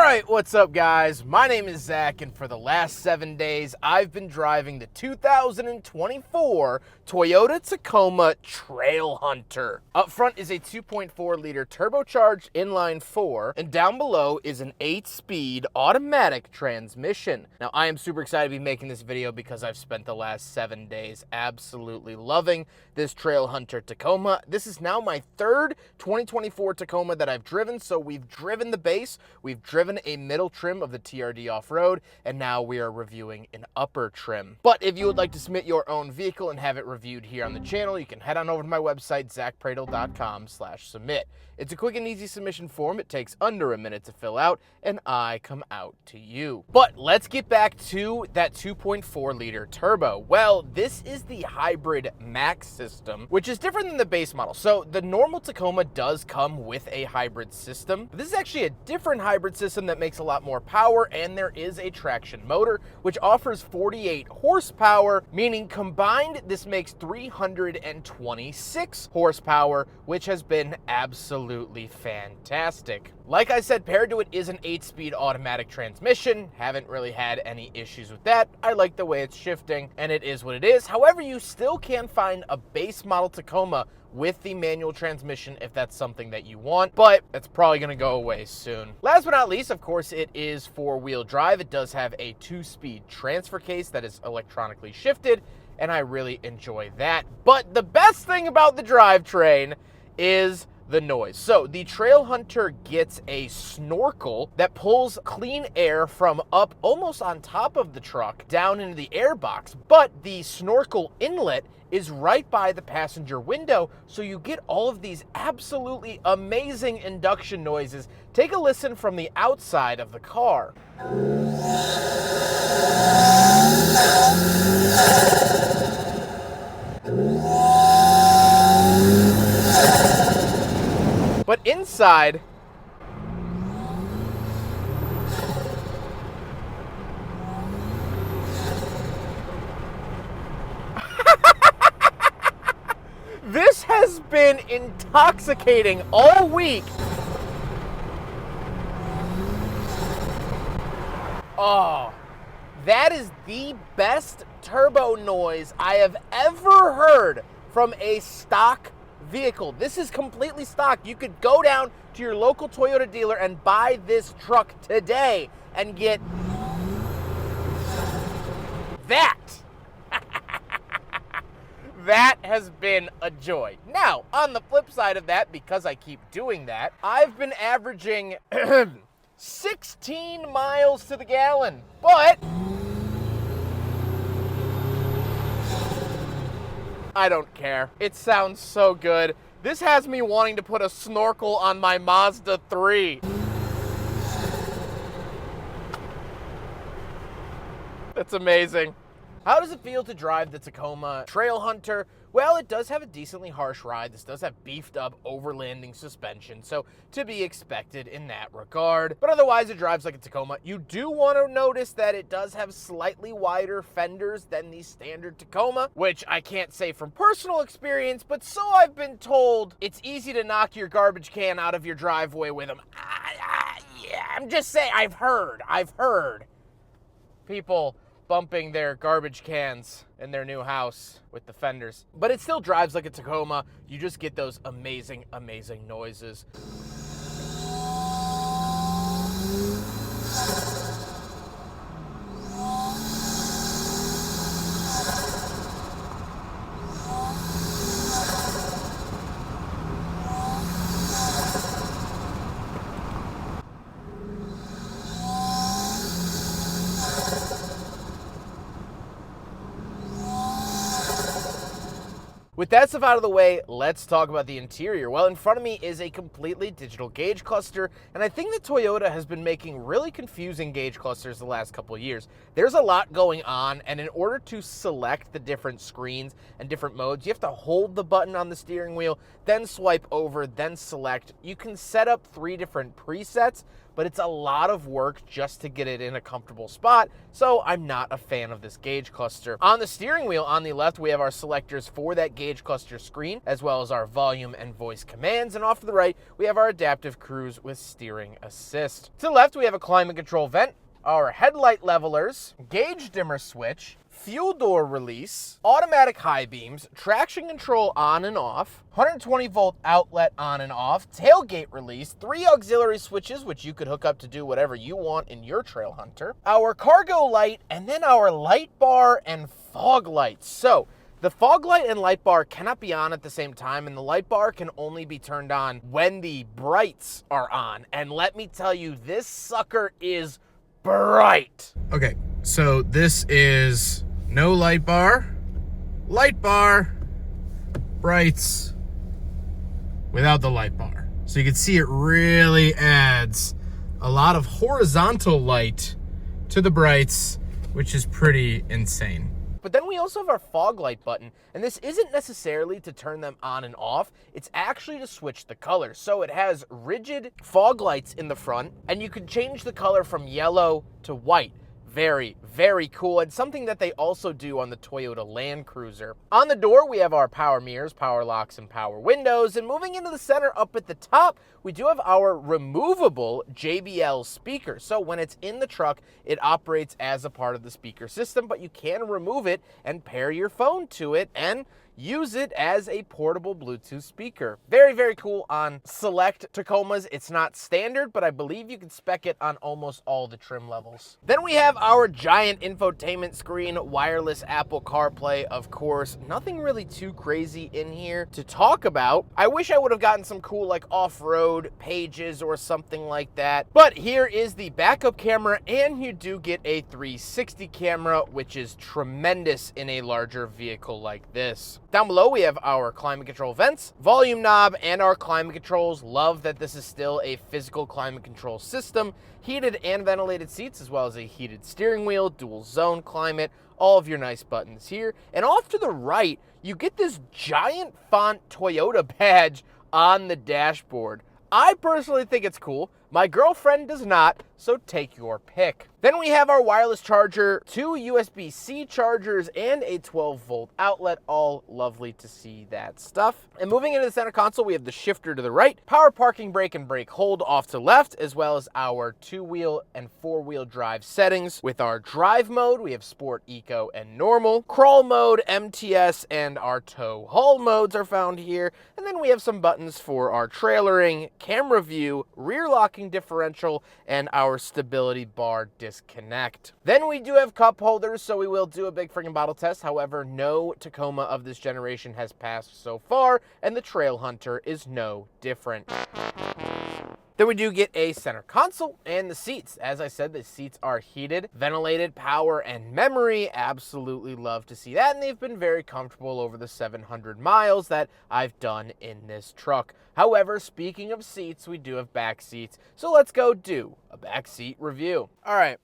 Alright, what's up guys? My name is Zach, and for the last 7 days, I've been driving the 2024 Toyota Tacoma Trailhunter. Up front is a 2.4 liter turbocharged inline 4, and down below is an 8-speed automatic transmission. Now, I am super excited to be making this video because I've spent the last 7 days absolutely loving this Trailhunter Tacoma. This is now my third 2024 Tacoma that I've driven, so we've driven the base, we've driven a middle trim of the TRD off-road, and now we are reviewing an upper trim. But if you would like to submit your own vehicle and have it reviewed here on the channel, you can head on over to my website, zackpradel.com/submit. It's a quick and easy submission form. It takes under a minute to fill out, and I come out to you. But let's get back to that 2.4 liter turbo. Well, this is the hybrid max system, which is different than the base model. So the normal Tacoma does come with a hybrid system, but this is actually a different hybrid system that makes a lot more power, and there is a traction motor, which offers 48 horsepower, meaning combined this makes 326 horsepower, which has been absolutely fantastic. Like I said, paired to it is an 8-speed automatic transmission. Haven't really had any issues with that. I like the way it's shifting, and it is what it is. However, you still can find a base model Tacoma with the manual transmission if that's something that you want, but it's probably going to go away soon. Last but not least, of course, it is four-wheel drive. It does have a 2-speed transfer case that is electronically shifted, and I really enjoy that. But the best thing about the drivetrain is the noise. So the Trailhunter gets a snorkel that pulls clean air from up almost on top of the truck down into the airbox, but the snorkel inlet is right by the passenger window, so you get all of these absolutely amazing induction noises. Take a listen from the outside of the car. But inside, this has been intoxicating all week. Oh, that is the best turbo noise I have ever heard from a stock vehicle. This is completely stock. You could go down to your local Toyota dealer and buy this truck today and get that. That has been a joy. Now, on the flip side of that, because I keep doing that, I've been averaging 16 miles to the gallon, but I don't care. It sounds so good. This has me wanting to put a snorkel on my Mazda 3. That's amazing. How does it feel to drive the Tacoma Trailhunter? Well, it does have a decently harsh ride. This does have beefed up overlanding suspension, so to be expected in that regard. But otherwise, it drives like a Tacoma. You do want to notice that it does have slightly wider fenders than the standard Tacoma, which I can't say from personal experience, but so I've been told. It's easy to knock your garbage can out of your driveway with them. Yeah, I'm just saying, I've heard people bumping their garbage cans in their new house with the fenders. But it still drives like a Tacoma. You just get those amazing, amazing noises. With that stuff out of the way, let's talk about the interior. Well, in front of me is a completely digital gauge cluster, and I think that Toyota has been making really confusing gauge clusters the last couple of years. There's a lot going on, and in order to select the different screens and different modes, you have to hold the button on the steering wheel, then swipe over, then select. You can set up 3 different presets, but it's a lot of work just to get it in a comfortable spot, so I'm not a fan of this gauge cluster. On the steering wheel on the left, we have our selectors for that gauge cluster screen, as well as our volume and voice commands, and off to the right, we have our adaptive cruise with steering assist. To the left, we have a climate control vent, our headlight levelers, gauge dimmer switch, fuel door release, automatic high beams, traction control on and off, 120 volt outlet on and off, tailgate release, 3 auxiliary switches, which you could hook up to do whatever you want in your Trailhunter, our cargo light, and then our light bar and fog lights. So the fog light and light bar cannot be on at the same time, and the light bar can only be turned on when the brights are on. And let me tell you, this sucker is bright. Okay, so this is no light bar, brights without the light bar. So you can see it really adds a lot of horizontal light to the brights, which is pretty insane. But then we also have our fog light button, and this isn't necessarily to turn them on and off, it's actually to switch the color. So it has rigid fog lights in the front, and you can change the color from yellow to white. Very, very cool, and something that they also do on the Toyota Land Cruiser. On the door, we have our power mirrors, power locks, and power windows, and moving into the center up at the top, we do have our removable JBL speaker. So when it's in the truck, it operates as a part of the speaker system, but you can remove it and pair your phone to it and use it as a portable Bluetooth speaker. Very, very cool on select Tacomas. It's not standard, but I believe you can spec it on almost all the trim levels. Then we have our giant infotainment screen, wireless Apple CarPlay, of course. Nothing really too crazy in here to talk about. I wish I would have gotten some cool like off-road pages or something like that. But here is the backup camera, and you do get a 360 camera, which is tremendous in a larger vehicle like this. Down below, we have our climate control vents, volume knob, and our climate controls. Love that this is still a physical climate control system. Heated and ventilated seats, as well as a heated steering wheel, dual zone climate, all of your nice buttons here. And off to the right, you get this giant font Toyota badge on the dashboard. I personally think it's cool. My girlfriend does not, so take your pick. Then we have our wireless charger, 2 USB-C chargers, and a 12-volt outlet. All lovely to see that stuff. And moving into the center console, we have the shifter to the right, power parking brake and brake hold off to left, as well as our 2-wheel and 4-wheel drive settings. With our drive mode, we have sport, eco, and normal. Crawl mode, MTS, and our tow haul modes are found here. And then we have some buttons for our trailering, camera view, rear locking differential, and our stability bar disconnect. Then we do have cup holders, so we will do a big freaking bottle test. However, no Tacoma of this generation has passed so far, and the Trailhunter is no different. Then we do get a center console and the seats. As I said, the seats are heated, ventilated, power, and memory. Absolutely love to see that, and they've been very comfortable over the 700 miles that I've done in this truck. However, speaking of seats, we do have back seats, so let's go do a back seat review. All right,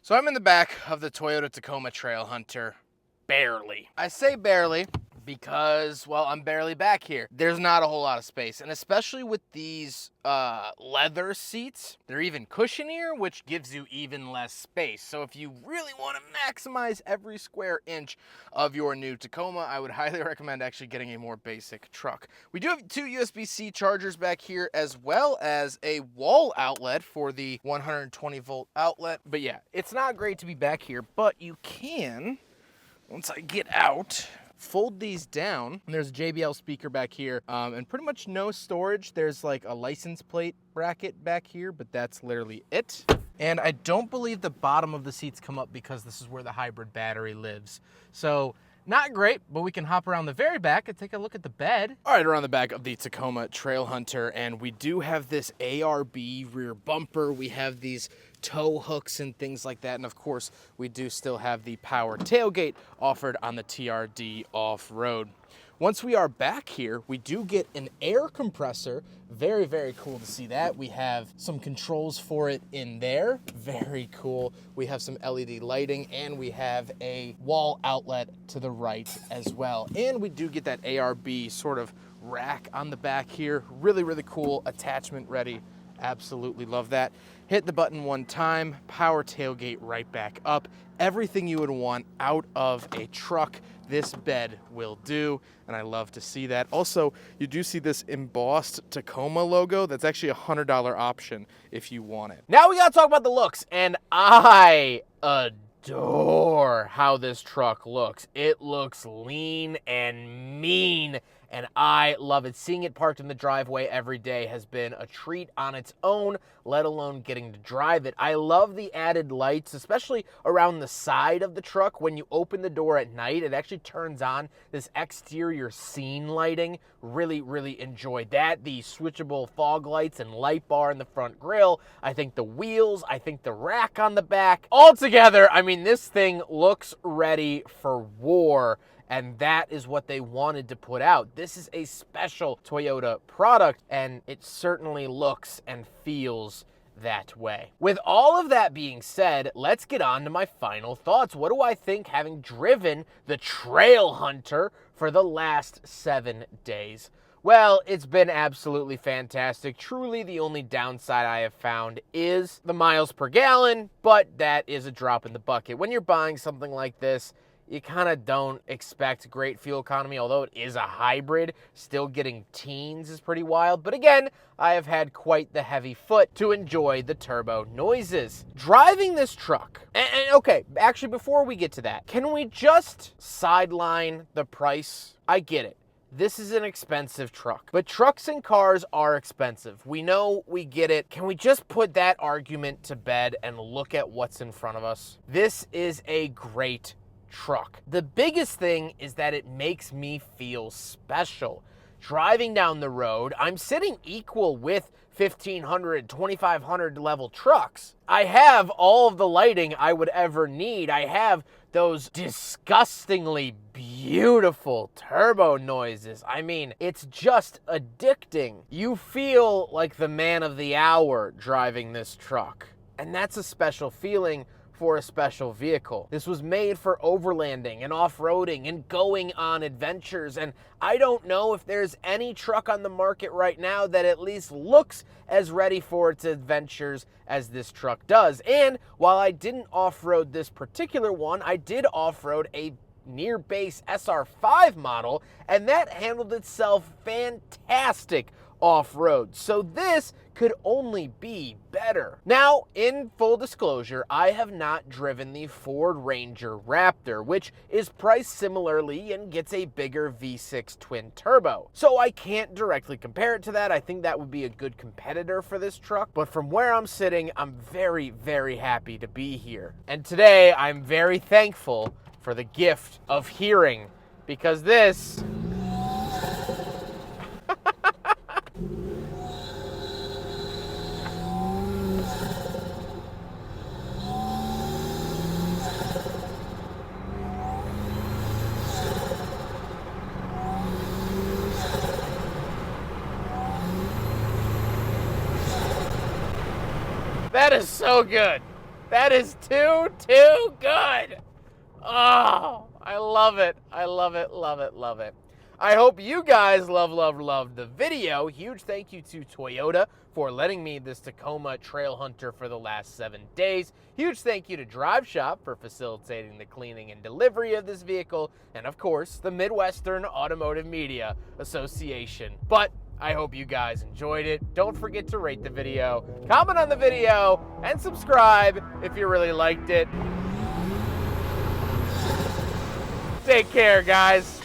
so I'm in the back of the Toyota Tacoma Trailhunter, barely. I say barely because, well, I'm barely back here. There's not a whole lot of space, and especially with these leather seats, they're even cushionier, which gives you even less space. So if you really want to maximize every square inch of your new Tacoma, I would highly recommend actually getting a more basic truck. We do have 2 USB-C chargers back here, as well as a wall outlet for the 120 volt outlet. But yeah, it's not great to be back here, but you can, once I get out, fold these down, and there's a JBL speaker back here, and pretty much no storage. There's like a license plate bracket back here, but that's literally it. And I don't believe the bottom of the seats come up because this is where the hybrid battery lives. So not great, but we can hop around the very back and take a look at the bed. All right, around the back of the Tacoma Trailhunter, and we do have this ARB rear bumper. We have these tow hooks and things like that, and of course, we do still have the power tailgate offered on the TRD off-road. Once we are back here, we do get an air compressor. Very, very cool to see that. We have some controls for it in there. Very cool. We have some LED lighting, and we have a wall outlet to the right as well. And we do get that ARB sort of rack on the back here. Really, really cool, attachment ready Absolutely love that. Hit the button one time, power tailgate right back up. Everything you would want out of a truck, this bed will do, and I love to see that. Also, you do see this embossed Tacoma logo. That's actually a $100 option if you want it. Now we gotta talk about the looks, and I adore how this truck looks. It looks lean and mean, and I love it. Seeing it parked in the driveway every day has been a treat on its own, let alone getting to drive it. I love the added lights, especially around the side of the truck. When you open the door at night, it actually turns on this exterior scene lighting. Really, really enjoyed that. The switchable fog lights and light bar in the front grille. I think the wheels, I think the rack on the back. Altogether, I mean, this thing looks ready for war. And that is what they wanted to put out. This is a special Toyota product, and it certainly looks and feels that way. With all of that being said, let's get on to my final thoughts. What do I think having driven the Trailhunter for the last 7 days? Well, it's been absolutely fantastic. Truly, the only downside I have found is the miles per gallon, but that is a drop in the bucket. When you're buying something like this, you kind of don't expect great fuel economy, although it is a hybrid. Still getting teens is pretty wild. But again, I have had quite the heavy foot to enjoy the turbo noises. Driving this truck, and okay, actually before we get to that, can we just sideline the price? I get it. This is an expensive truck, but trucks and cars are expensive. We know, we get it. Can we just put that argument to bed and look at what's in front of us? This is a great truck. The biggest thing is that it makes me feel special. Driving down the road, I'm sitting equal with 1,500, 2,500 level trucks. I have all of the lighting I would ever need. I have those disgustingly beautiful turbo noises. I mean, it's just addicting. You feel like the man of the hour driving this truck. And that's a special feeling for a special vehicle. This was made for overlanding and off-roading and going on adventures, and I don't know if there's any truck on the market right now that at least looks as ready for its adventures as this truck does. And while I didn't off-road this particular one, I did off-road a near base SR5 model, and that handled itself fantastic off-road. So this could only be better. Now, in full disclosure, I have not driven the Ford Ranger Raptor, which is priced similarly and gets a bigger V6 twin turbo. So I can't directly compare it to that. I think that would be a good competitor for this truck. But from where I'm sitting, I'm very, very happy to be here. And today, I'm very thankful for the gift of hearing, because this that is so good. That is too good. Oh, I love it. I love it, love it, love it. I hope you guys love the video. Huge thank you to Toyota for letting me this Tacoma Trailhunter for the last 7 days. Huge thank you to Drive Shop for facilitating the cleaning and delivery of this vehicle. And of course, the Midwestern Automotive Media Association. But I hope you guys enjoyed it. Don't forget to rate the video, comment on the video, and subscribe if you really liked it. Take care, guys.